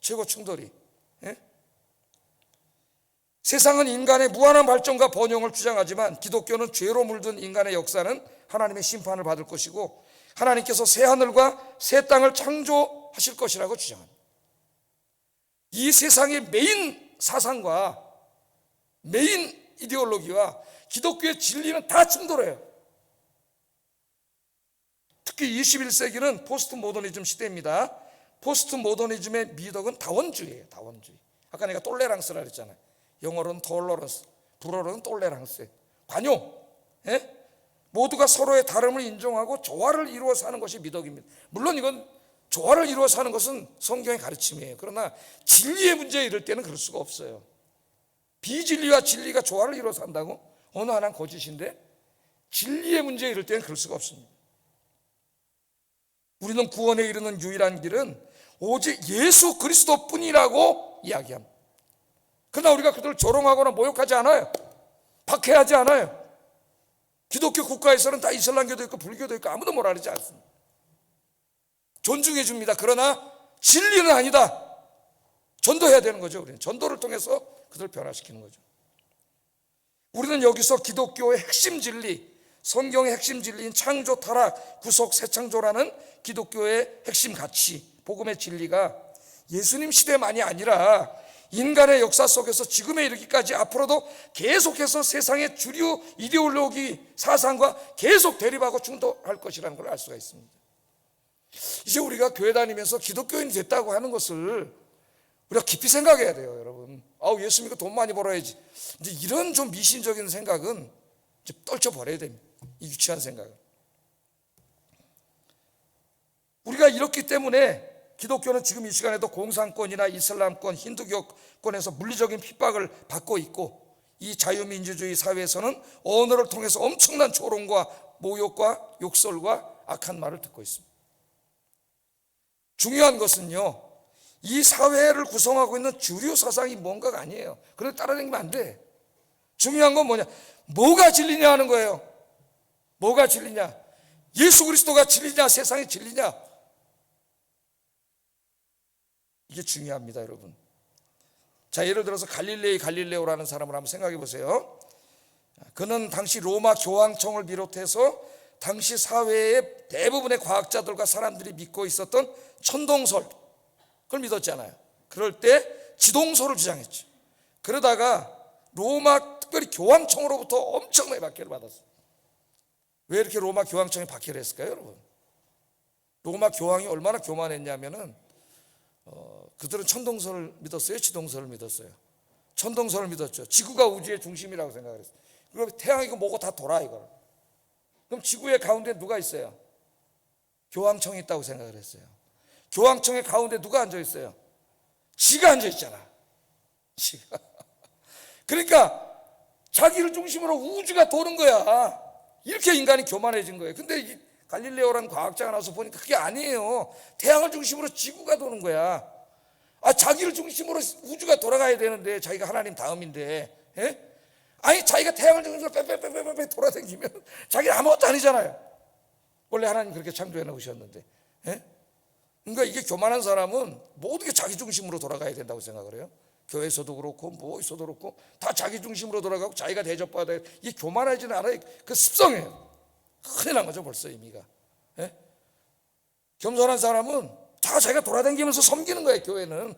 최고 충돌이. 예? 세상은 인간의 무한한 발전과 번영을 주장하지만 기독교는 죄로 물든 인간의 역사는 하나님의 심판을 받을 것이고 하나님께서 새 하늘과 새 땅을 창조하실 것이라고 주장합니다. 이 세상의 메인 사상과 메인 이데올로기와 기독교의 진리는 다 충돌해요. 특히 21세기는 포스트 모더니즘 시대입니다. 포스트 모더니즘의 미덕은 다원주의예요. 다원주의. 아까 내가 톨레랑스라 그랬잖아요. 영어로는 톨러런스, 불어로는 톨레랑스. 관용. 예? 모두가 서로의 다름을 인정하고 조화를 이루어 사는 것이 미덕입니다. 물론 이건 조화를 이루어 사는 것은 성경의 가르침이에요. 그러나 진리의 문제에 이를 때는 그럴 수가 없어요. 비진리와 진리가 조화를 이루어 산다고? 어느 하나는 거짓인데 진리의 문제에 이를 때는 그럴 수가 없습니다. 우리는 구원에 이르는 유일한 길은 오직 예수 그리스도뿐이라고 이야기합니다. 그러나 우리가 그들을 조롱하거나 모욕하지 않아요. 박해하지 않아요. 기독교 국가에서는 다 이슬람교도 있고 불교도 있고 아무도 뭐라 그러지 않습니다. 존중해 줍니다. 그러나 진리는 아니다. 전도해야 되는 거죠. 우리는 전도를 통해서 그들을 변화시키는 거죠. 우리는 여기서 기독교의 핵심 진리, 성경의 핵심 진리인 창조, 타락, 구속, 새창조라는 기독교의 핵심 가치, 복음의 진리가 예수님 시대만이 아니라 인간의 역사 속에서 지금에 이르기까지 앞으로도 계속해서 세상의 주류 이데올로기 사상과 계속 대립하고 충돌할 것이라는 걸 알 수가 있습니다. 이제 우리가 교회 다니면서 기독교인이 됐다고 하는 것을 우리가 깊이 생각해야 돼요, 여러분. 예수 믿고 돈 많이 벌어야지. 이제 이런 좀 미신적인 생각은 이제 떨쳐버려야 됩니다. 이 유치한 생각은. 우리가 이렇기 때문에 기독교는 지금 이 시간에도 공산권이나 이슬람권, 힌두교권에서 물리적인 핍박을 받고 있고, 이 자유민주주의 사회에서는 언어를 통해서 엄청난 조롱과 모욕과 욕설과 악한 말을 듣고 있습니다. 중요한 것은요, 이 사회를 구성하고 있는 주류 사상이 뭔가가 아니에요. 그걸 따라다니면 안 돼. 중요한 건 뭐냐? 뭐가 진리냐 하는 거예요. 뭐가 진리냐? 예수 그리스도가 진리냐? 세상이 진리냐? 이게 중요합니다, 여러분. 자, 예를 들어서 갈릴레오라는 사람을 한번 생각해 보세요. 그는 당시 로마 교황청을 비롯해서 당시 사회의 대부분의 과학자들과 사람들이 믿고 있었던 천동설, 그걸 믿었잖아요. 그럴 때 지동설을 주장했죠. 그러다가 로마 특별히 교황청으로부터 엄청나게 박해를 받았어요. 왜 이렇게 로마 교황청이 박해를 했을까요, 여러분? 로마 교황이 얼마나 교만했냐면은 그들은 천동설을 믿었어요, 지동설을 믿었어요? 천동설을 믿었죠. 지구가 우주의 중심이라고 생각을 했어요. 그럼 태양이고 뭐고 다 돌아, 이걸. 그럼 지구의 가운데 누가 있어요? 교황청이 있다고 생각을 했어요. 교황청의 가운데 누가 앉아 있어요? 지가 앉아 있잖아. 지가. 그러니까 자기를 중심으로 우주가 도는 거야. 이렇게 인간이 교만해진 거예요. 근데 이 갈릴레오라는 과학자가 나와서 보니까 그게 아니에요. 태양을 중심으로 지구가 도는 거야. 자기를 중심으로 우주가 돌아가야 되는데, 자기가 하나님 다음인데, 예? 아니 자기가 태양을 중심으로 빼빼빼빼빼 돌아다니면 자기는 아무것도 아니잖아요. 원래 하나님 그렇게 창조해 놓으셨는데, 예? 그러니까 이게 교만한 사람은 모든 게 자기 중심으로 돌아가야 된다고 생각을 해요. 교회에서도 그렇고 뭐 어디서도 그렇고 다 자기 중심으로 돌아가고 자기가 대접받아야 돼. 이게 교만하지는 않아요. 그 습성이에요. 큰일 난 거죠, 벌써 의미가. 예? 겸손한 사람은 다 자기가 돌아다니면서 섬기는 거예요. 교회는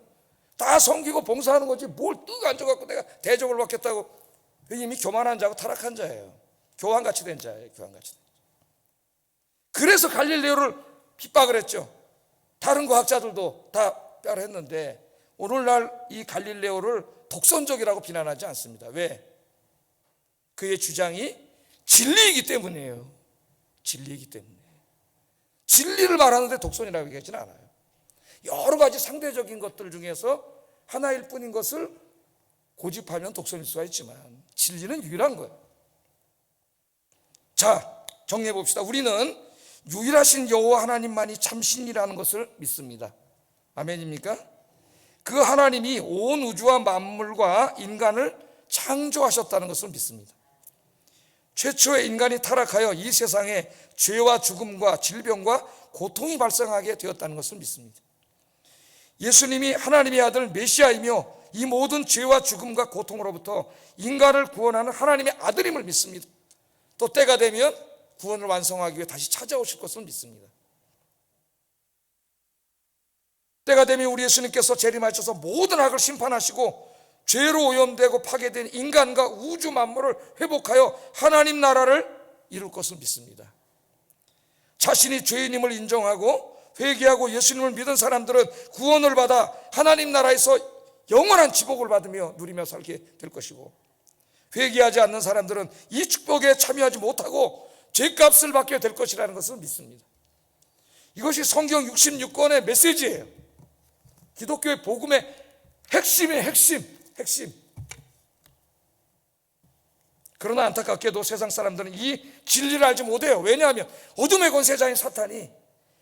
다 섬기고 봉사하는 거지, 뭘 뚝 앉아갖고 내가 대접을 받겠다고. 이미 교만한 자고 타락한 자예요. 교황같이 된 자예요. 교황같이 된 자. 그래서 갈릴레오를 핍박을 했죠. 다른 과학자들도 다 핍박했는데 오늘날 이 갈릴레오를 독선적이라고 비난하지 않습니다. 왜? 그의 주장이 진리이기 때문이에요. 진리이기 때문에. 진리를 말하는데 독선이라고 얘기하지는 않아요. 여러 가지 상대적인 것들 중에서 하나일 뿐인 것을 고집하면 독선일 수가 있지만 진리는 유일한 거예요. 자, 정리해 봅시다. 우리는 유일하신 여호와 하나님만이 참신이라는 것을 믿습니다. 아멘입니까? 그 하나님이 온 우주와 만물과 인간을 창조하셨다는 것을 믿습니다. 최초의 인간이 타락하여 이 세상에 죄와 죽음과 질병과 고통이 발생하게 되었다는 것을 믿습니다. 예수님이 하나님의 아들 메시아이며 이 모든 죄와 죽음과 고통으로부터 인간을 구원하는 하나님의 아들임을 믿습니다. 또 때가 되면 구원을 완성하기 위해 다시 찾아오실 것을 믿습니다. 때가 되면 우리 예수님께서 재림하셔서 모든 악을 심판하시고 죄로 오염되고 파괴된 인간과 우주 만물을 회복하여 하나님 나라를 이룰 것을 믿습니다. 자신이 죄인임을 인정하고 회개하고 예수님을 믿은 사람들은 구원을 받아 하나님 나라에서 영원한 지복을 받으며 누리며 살게 될 것이고, 회개하지 않는 사람들은 이 축복에 참여하지 못하고 죄값을 받게 될 것이라는 것을 믿습니다. 이것이 성경 66권의 메시지예요. 기독교의 복음의 핵심이에요. 핵심. 그러나 안타깝게도 세상 사람들은 이 진리를 알지 못해요. 왜냐하면 어둠의 권세자인 사탄이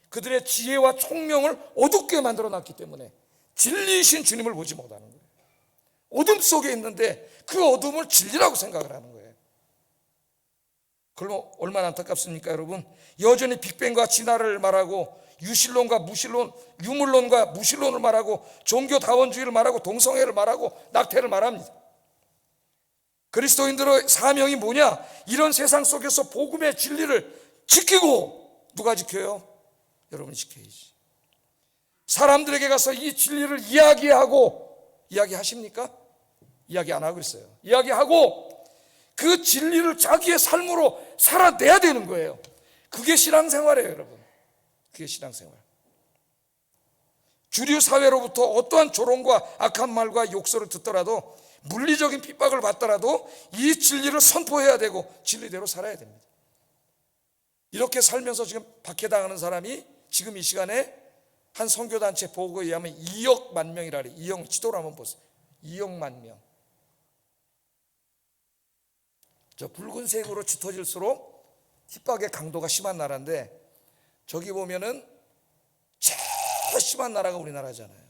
그들의 지혜와 총명을 어둡게 만들어놨기 때문에 진리이신 주님을 보지 못하는 거예요. 어둠 속에 있는데 그 어둠을 진리라고 생각을 하는 거예요. 그럼 얼마나 안타깝습니까, 여러분? 여전히 빅뱅과 진화를 말하고 유실론과 무실론, 유물론과 무실론을 말하고 종교다원주의를 말하고 동성애를 말하고 낙태를 말합니다. 그리스도인들의 사명이 뭐냐? 이런 세상 속에서 복음의 진리를 지키고, 누가 지켜요? 여러분이 지켜야지. 사람들에게 가서 이 진리를 이야기하십니까? 이야기 안 하고 있어요. 이야기하고 그 진리를 자기의 삶으로 살아내야 되는 거예요. 그게 신앙생활이에요, 여러분. 그게 신앙생활. 주류 사회로부터 어떠한 조롱과 악한 말과 욕설을 듣더라도, 물리적인 핍박을 받더라도 이 진리를 선포해야 되고 진리대로 살아야 됩니다. 이렇게 살면서 지금 박해당하는 사람이 지금 이 시간에 한 선교단체 보고에 의하면 2억만 명이라 그래요. 2억, 지도를 한번 보세요. 2억만 명. 저 붉은색으로 짙어질수록 핍박의 강도가 심한 나라인데, 저기 보면은 제일 심한 나라가 우리나라잖아요.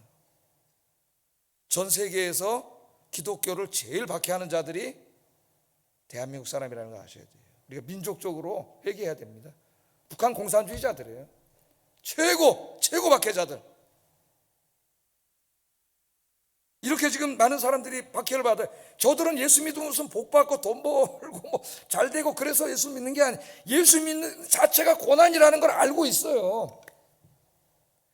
전 세계에서 기독교를 제일 박해하는 자들이 대한민국 사람이라는 걸 아셔야 돼요. 우리가 민족적으로 회개해야 됩니다. 북한 공산주의자들이에요. 최고 박해자들. 이렇게 지금 많은 사람들이 박해를 받아요. 저들은 예수 믿으면 무슨 복 받고 돈 벌고 뭐 잘 되고 그래서 예수 믿는 게 아니에요. 예수 믿는 자체가 고난이라는 걸 알고 있어요.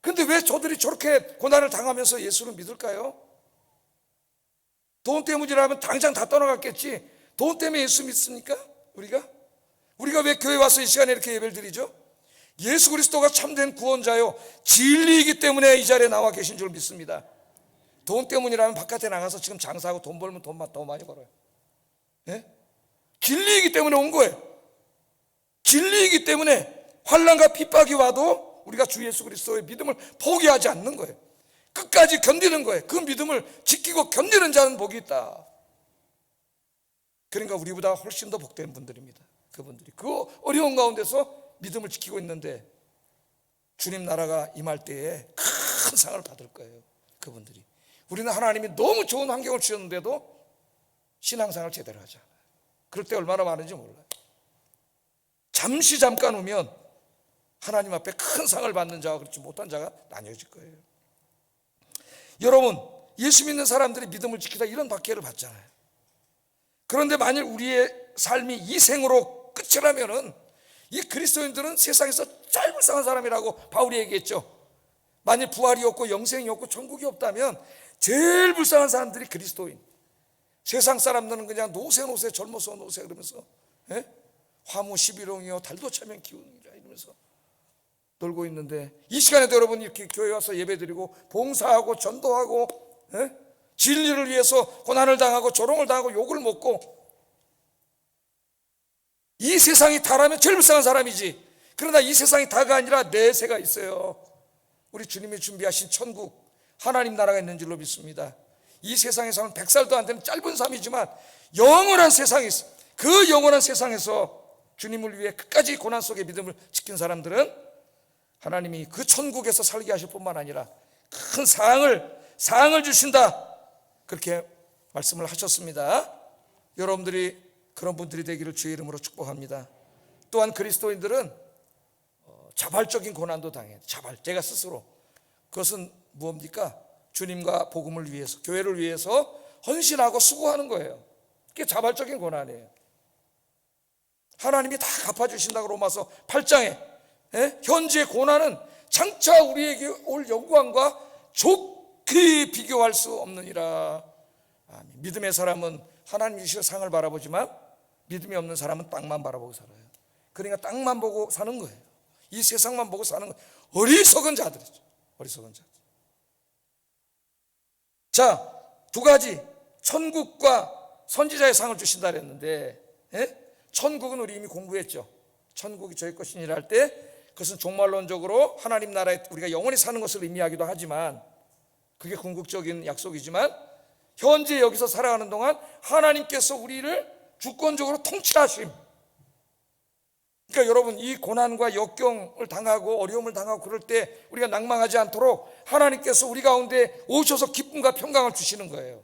근데 왜 저들이 저렇게 고난을 당하면서 예수를 믿을까요? 돈 때문이라면 당장 다 떠나갔겠지. 돈 때문에 예수 믿습니까? 우리가 왜 교회 와서 이 시간에 이렇게 예배를 드리죠? 예수 그리스도가 참된 구원자요 진리이기 때문에 이 자리에 나와 계신 줄 믿습니다. 돈 때문이라면 바깥에 나가서 지금 장사하고 돈 벌면 돈 더 많이 벌어요. 예? 진리이기 때문에 온 거예요. 진리이기 때문에 환난과 핍박이 와도 우리가 주 예수 그리스도의 믿음을 포기하지 않는 거예요. 끝까지 견디는 거예요. 그 믿음을 지키고 견디는 자는 복이 있다. 그러니까 우리보다 훨씬 더 복된 분들입니다. 그분들이 그 어려운 가운데서 믿음을 지키고 있는데 주님 나라가 임할 때에 큰 상을 받을 거예요. 그분들이. 우리는 하나님이 너무 좋은 환경을 주셨는데도 신앙생활을 제대로 하지 않아요. 그럴 때 얼마나 많은지 몰라요. 잠깐 오면 하나님 앞에 큰 상을 받는 자와 그렇지 못한 자가 나뉘어질 거예요. 여러분, 예수 믿는 사람들이 믿음을 지키다 이런 박해를 받잖아요. 그런데 만일 우리의 삶이 이 생으로 끝이라면은 이 그리스도인들은 세상에서 제일 불쌍한 사람이라고 바울이 얘기했죠. 만일 부활이 없고 영생이 없고 천국이 없다면 제일 불쌍한 사람들이 그리스도인. 세상 사람들은 그냥 노세 젊어서 노세 그러면서 화무 11홍이요 달도 차면 기운이라 이러면서 놀고 있는데 이 시간에도 여러분 이렇게 교회 와서 예배드리고 봉사하고 전도하고 진리를 위해서 고난을 당하고 조롱을 당하고 욕을 먹고 이 세상이 다라면 제일 불쌍한 사람이지. 그러나 이 세상이 다가 아니라 내세가 있어요. 우리 주님이 준비하신 천국 하나님 나라가 있는 줄로 믿습니다. 이 세상에서는 100살도 안 되는 짧은 삶이지만 영원한 세상이 있어. 그 영원한 세상에서 주님을 위해 끝까지 고난 속에 믿음을 지킨 사람들은 하나님이 그 천국에서 살게 하실 뿐만 아니라 큰 상을 주신다. 그렇게 말씀을 하셨습니다. 여러분들이 그런 분들이 되기를 주의 이름으로 축복합니다. 또한 그리스도인들은 자발적인 고난도 당해요. 제가 스스로. 그것은 무엇입니까? 주님과 복음을 위해서, 교회를 위해서 헌신하고 수고하는 거예요. 그게 자발적인 고난이에요. 하나님이 다 갚아주신다고 로마서 8장에 현재의 고난은 장차 우리에게 올 영광과 좋게 비교할 수 없느니라. 믿음의 사람은 하나님 주실 상을 바라보지만 믿음이 없는 사람은 땅만 바라보고 살아요. 그러니까 땅만 보고 사는 거예요. 이 세상만 보고 사는 거예요. 어리석은 자들이죠. 어리석은 자들. 자, 두 가지 천국과 선지자의 상을 주신다 그랬는데 천국은 우리 이미 공부했죠. 천국이 저희 것이니라 할 때 그것은 종말론적으로 하나님 나라에 우리가 영원히 사는 것을 의미하기도 하지만 그게 궁극적인 약속이지만 현재 여기서 살아가는 동안 하나님께서 우리를 주권적으로 통치하심. 그러니까 여러분 이 고난과 역경을 당하고 어려움을 당하고 그럴 때 우리가 낭망하지 않도록 하나님께서 우리 가운데 오셔서 기쁨과 평강을 주시는 거예요.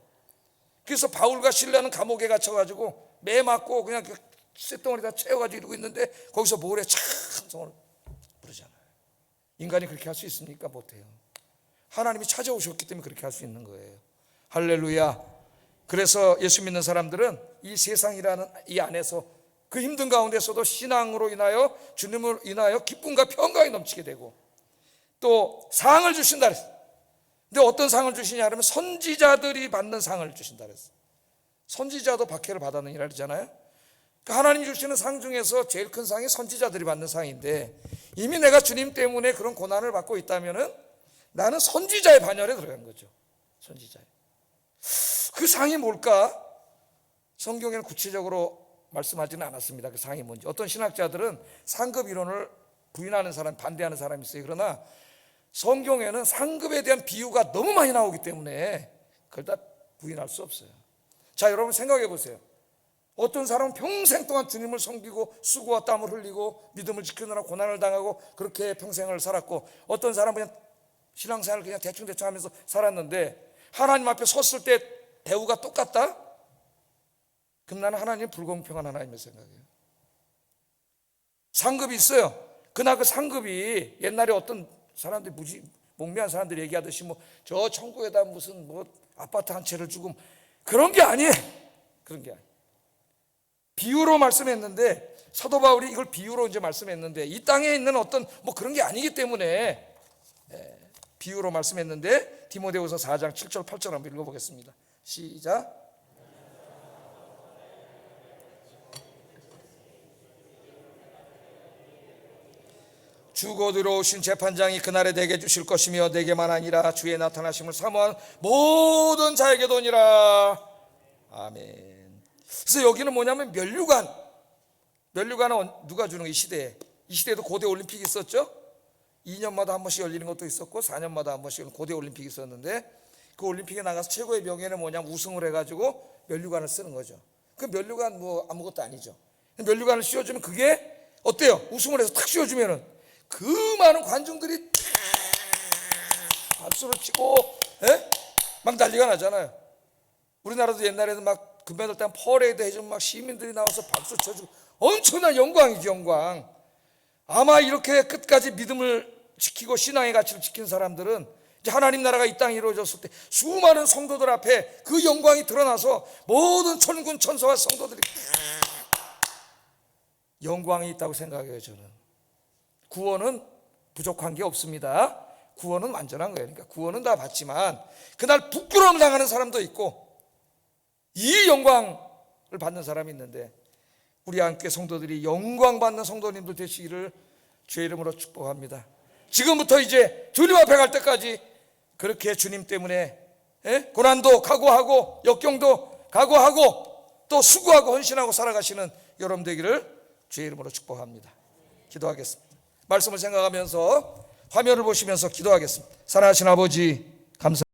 그래서 바울과 실라는 감옥에 갇혀가지고 매 맞고 그냥 쇳덩어리다 채워가지고 이러고 있는데 거기서 모래 찬송을 부르잖아요. 인간이 그렇게 할 수 있습니까? 못해요. 하나님이 찾아오셨기 때문에 그렇게 할 수 있는 거예요. 할렐루야. 그래서 예수 믿는 사람들은 이 세상이라는 이 안에서 그 힘든 가운데서도 신앙으로 인하여 주님을 인하여 기쁨과 평강이 넘치게 되고 또 상을 주신다 그랬어요. 근데 어떤 상을 주시냐 하면 선지자들이 받는 상을 주신다 그랬어요. 선지자도 박해를 받았느니라 그러잖아요. 그러니까 하나님 주시는 상 중에서 제일 큰 상이 선지자들이 받는 상인데 이미 내가 주님 때문에 그런 고난을 받고 있다면은 나는 선지자의 반열에 들어간 거죠. 선지자의. 그 상이 뭘까? 성경에는 구체적으로 말씀하지는 않았습니다. 그 상이 뭔지. 어떤 신학자들은 상급 이론을 부인하는 사람, 반대하는 사람이 있어요. 그러나 성경에는 상급에 대한 비유가 너무 많이 나오기 때문에 그걸 다 부인할 수 없어요. 자, 여러분 생각해 보세요. 어떤 사람은 평생 동안 주님을 섬기고 수고와 땀을 흘리고 믿음을 지키느라 고난을 당하고 그렇게 평생을 살았고 어떤 사람은 그냥 신앙생활을 그냥 대충 하면서 살았는데 하나님 앞에 섰을 때 대우가 똑같다? 그럼 나는 하나님 불공평한 하나님을 생각해요. 상급이 있어요. 그러나 그 상급이 옛날에 어떤 사람들이 목매한 사람들이 얘기하듯이 뭐 저 천국에다 무슨 뭐 아파트 한 채를 주고 그런 게 아니에요. 그런 게 아니에요. 비유로 말씀했는데, 사도 바울이 이걸 비유로 이제 말씀했는데, 이 땅에 있는 어떤 뭐 그런 게 아니기 때문에 비유로 말씀했는데, 디모데후서 4장 7절 8절 한번 읽어보겠습니다. 시작. 주 곧 들어오신 재판장이 그날에 내게 주실 것이며 내게만 아니라 주의 나타나심을 사모한 모든 자에게 도니라. 아멘. 그래서 여기는 뭐냐면 면류관은 누가 주는 거예요? 이 시대에도 고대 올림픽이 있었죠. 2년마다 한 번씩 열리는 것도 있었고 4년마다 한 번씩 고대 올림픽이 있었는데, 그 올림픽에 나가서 최고의 명예는 뭐냐면 우승을 해가지고 면류관을 쓰는 거죠. 그 면류관 뭐 아무것도 아니죠. 면류관을 씌워주면 그게 어때요? 우승을 해서 탁 씌워주면은 그 많은 관중들이 박수를 치고 막 난리가 나잖아요. 우리나라도 옛날에는 막 금메달 따면 퍼레이드 해주면 막 시민들이 나와서 박수 쳐주고 엄청난 영광이죠, 영광. 아마 이렇게 끝까지 믿음을 지키고 신앙의 가치를 지킨 사람들은 이제 하나님 나라가 이 땅에 이루어졌을 때 수많은 성도들 앞에 그 영광이 드러나서 모든 천군 천사와 성도들이 영광이 있다고 생각해요. 저는 구원은 부족한 게 없습니다. 구원은 완전한 거예요. 그러니까 구원은 다 받지만 그날 부끄러움 당하는 사람도 있고 이 영광을 받는 사람이 있는데, 우리 함께 성도들이 영광 받는 성도님들 되시기를 주의 이름으로 축복합니다. 지금부터 이제 주님 앞에 갈 때까지 그렇게 주님 때문에 고난도 각오하고 역경도 각오하고 또 수고하고 헌신하고 살아가시는 여러분 되기를 주의 이름으로 축복합니다. 기도하겠습니다. 말씀을 생각하면서 화면을 보시면서 기도하겠습니다. 사랑하신 아버지, 감사합니다.